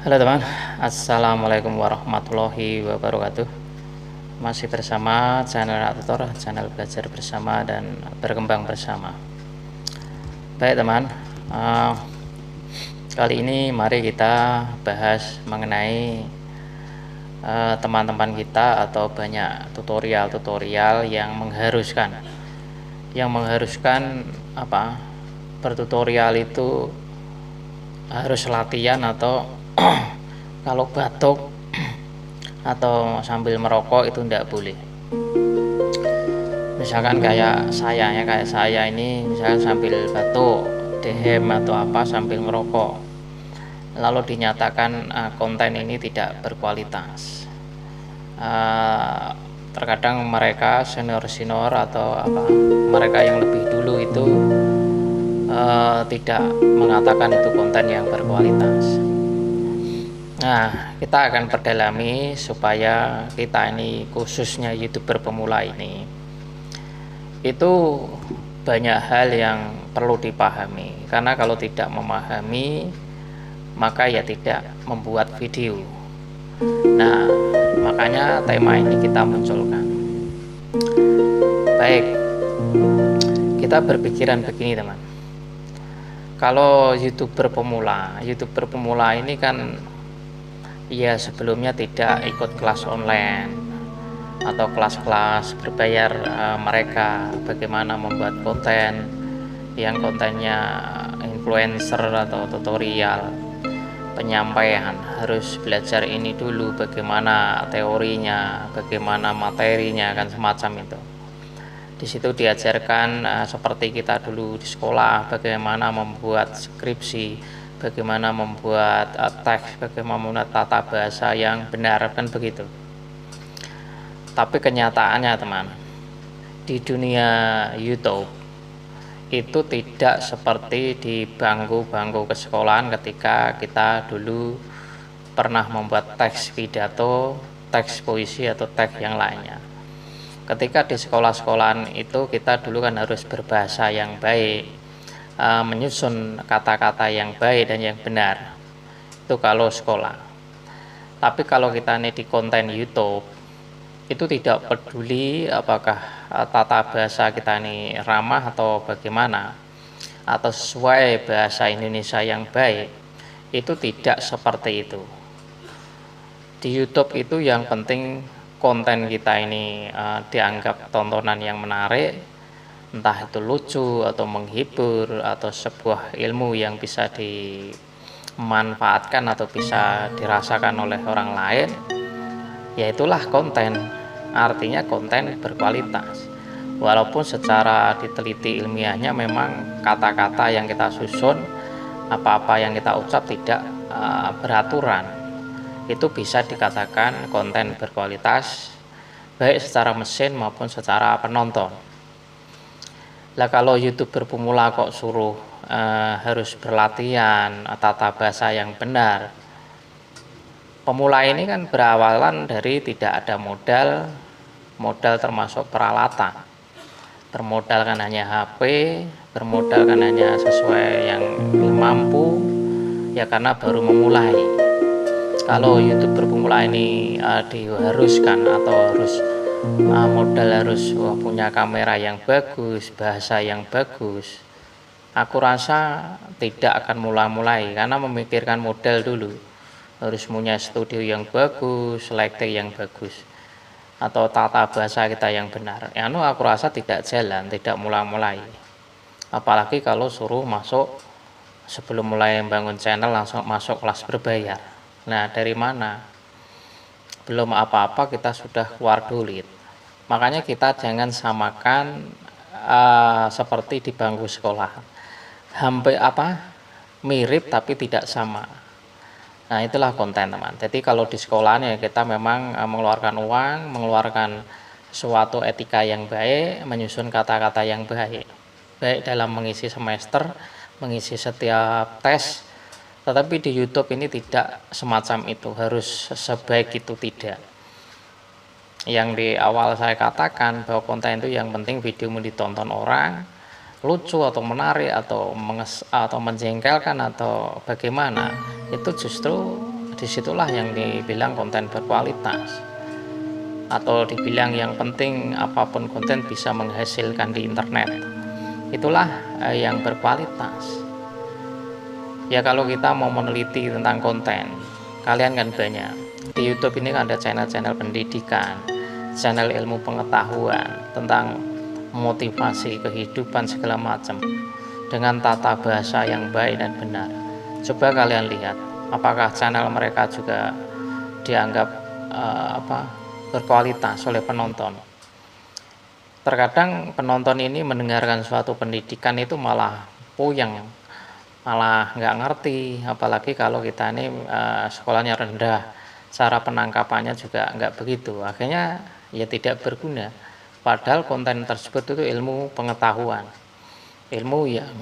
Halo teman, Assalamualaikum warahmatullahi wabarakatuh. Masih bersama channel Tutor, channel belajar bersama dan berkembang bersama. Baik teman, kali ini mari kita bahas mengenai teman-teman kita atau banyak tutorial-tutorial yang mengharuskan apa? Bertutorial itu harus latihan atau kalau batuk atau sambil merokok itu tidak boleh. Misalkan kayak saya ini misalkan sambil batuk, dehem atau apa sambil merokok, lalu dinyatakan konten ini tidak berkualitas. Terkadang mereka senior atau mereka yang lebih dulu itu tidak mengatakan itu konten yang berkualitas. Nah, kita akan perdalami supaya kita ini, khususnya YouTuber pemula ini, itu banyak hal yang perlu dipahami. Karena kalau tidak memahami, maka ya tidak membuat video. Nah, makanya tema ini kita munculkan. Baik, kita berpikiran begini teman. Kalau YouTuber pemula ini kan ya sebelumnya tidak ikut kelas online atau kelas-kelas berbayar mereka bagaimana membuat konten yang kontennya influencer atau tutorial penyampaian. Harus belajar ini dulu, bagaimana teorinya, bagaimana materinya, kan semacam itu. Di situ diajarkan seperti kita dulu di sekolah, bagaimana membuat skripsi, bagaimana membuat teks, bagaimana membuat tata bahasa yang benar, kan begitu. Tapi kenyataannya teman, di dunia YouTube itu tidak seperti di bangku-bangku kesekolahan ketika kita dulu pernah membuat teks pidato, teks puisi atau teks yang lainnya. Ketika di sekolah-sekolahan itu kita dulu kan harus berbahasa yang baik, menyusun kata-kata yang baik dan yang benar, itu kalau sekolah. Tapi kalau kita ini di konten YouTube itu tidak peduli apakah tata bahasa kita ini ramah atau bagaimana atau sesuai bahasa Indonesia yang baik, itu tidak seperti itu. Di YouTube itu yang penting konten kita ini dianggap tontonan yang menarik, entah itu lucu atau menghibur atau sebuah ilmu yang bisa dimanfaatkan atau bisa dirasakan oleh orang lain, ya itulah konten. Artinya konten berkualitas. Walaupun secara diteliti ilmiahnya memang kata-kata yang kita susun, apa-apa yang kita ucap tidak beraturan, itu bisa dikatakan konten berkualitas baik secara mesin maupun secara penonton. Lah kalau YouTuber pemula kok suruh harus berlatihan tata bahasa yang benar. Pemula ini kan berawalan dari tidak ada modal termasuk peralatan. Bermodalkan hanya HP, bermodalkan hanya sesuai yang mampu, ya karena baru memulai. Kalau YouTuber pemula ini diharuskan atau harus modal harus punya kamera yang bagus, bahasa yang bagus, aku rasa tidak akan mulai karena memikirkan modal dulu. Harus punya studio yang bagus, lighting yang bagus, atau tata bahasa kita yang benar. Aku rasa tidak jalan, tidak mulai. Apalagi kalau suruh masuk sebelum mulai membangun channel langsung masuk kelas berbayar. Nah, dari mana? Belum apa-apa kita sudah keluar duit. Makanya kita jangan samakan seperti di bangku sekolah. Hampir mirip tapi tidak sama. Nah, itulah konten teman. Jadi kalau di sekolah ya kita memang mengeluarkan uang, mengeluarkan suatu etika yang baik, menyusun kata-kata yang baik dalam mengisi semester, mengisi setiap tes. Tetapi di YouTube ini tidak semacam itu, harus sebaik itu tidak. Yang di awal saya katakan bahwa konten itu yang penting videomu ditonton orang, lucu atau menarik atau menjengkelkan atau bagaimana, itu justru disitulah yang dibilang konten berkualitas, atau dibilang yang penting apapun konten bisa menghasilkan di internet, itulah yang berkualitas. Ya kalau kita mau meneliti tentang konten, kalian kan banyak di YouTube ini kan ada channel-channel pendidikan, channel ilmu pengetahuan tentang motivasi kehidupan segala macam dengan tata bahasa yang baik dan benar. Coba kalian lihat apakah channel mereka juga dianggap berkualitas oleh penonton. Terkadang penonton ini mendengarkan suatu pendidikan itu malah puyeng, malah nggak ngerti, apalagi kalau kita ini sekolahnya rendah, cara penangkapannya juga nggak begitu, akhirnya ya tidak berguna. Padahal konten tersebut itu ilmu pengetahuan, ilmu yang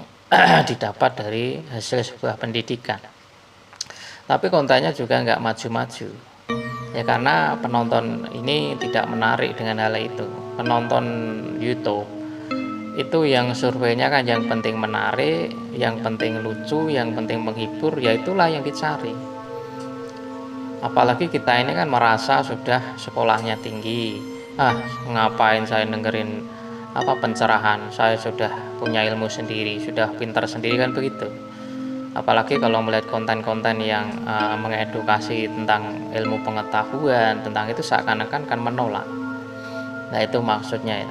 didapat dari hasil sebuah pendidikan, tapi kontennya juga nggak maju-maju. Ya karena penonton ini tidak menarik dengan hal itu. Penonton YouTube itu yang surveinya kan yang penting menarik, yang penting lucu, yang penting menghibur, ya itulah yang dicari. Apalagi kita ini kan merasa sudah sekolahnya tinggi, ngapain saya dengerin pencerahan, saya sudah punya ilmu sendiri, sudah pintar sendiri, kan begitu. Apalagi kalau melihat konten-konten yang mengedukasi tentang ilmu pengetahuan, tentang itu seakan-akan kan menolak. Nah itu maksudnya ya.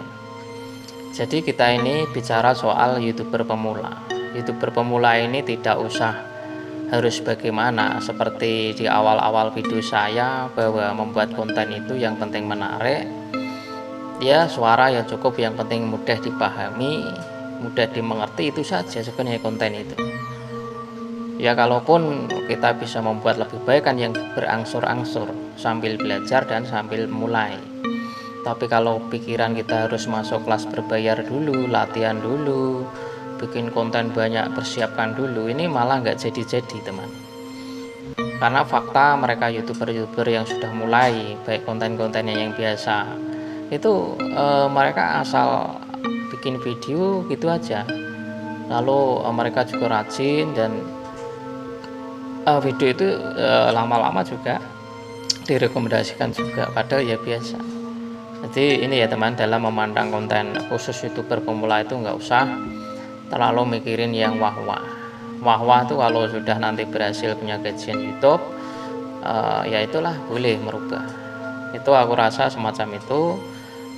Jadi kita ini bicara soal YouTuber pemula. YouTuber pemula ini tidak usah harus bagaimana seperti di awal-awal video saya, bahwa membuat konten itu yang penting menarik, ya suara yang cukup, yang penting mudah dipahami, mudah dimengerti, itu saja sebenarnya konten itu. Ya kalaupun kita bisa membuat lebih baik kan yang berangsur-angsur, sambil belajar dan sambil mulai. Tapi kalau pikiran kita harus masuk kelas berbayar dulu, latihan dulu, bikin konten banyak, persiapkan dulu, ini malah nggak jadi-jadi teman. Karena fakta mereka youtuber-youtuber yang sudah mulai, baik konten-kontennya yang biasa, itu mereka asal bikin video gitu aja, lalu mereka juga rajin, dan video itu lama-lama juga direkomendasikan juga, padahal ya biasa. Jadi ini ya teman, dalam memandang konten khusus YouTuber pemula itu nggak usah terlalu mikirin yang wah-wah. Wah-wah itu kalau sudah nanti berhasil punya gajian YouTube, ya itulah boleh merubah. Itu aku rasa semacam itu,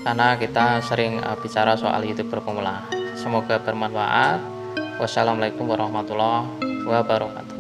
karena kita sering bicara soal YouTuber pemula. Semoga bermanfaat. Wassalamualaikum warahmatullahi wabarakatuh.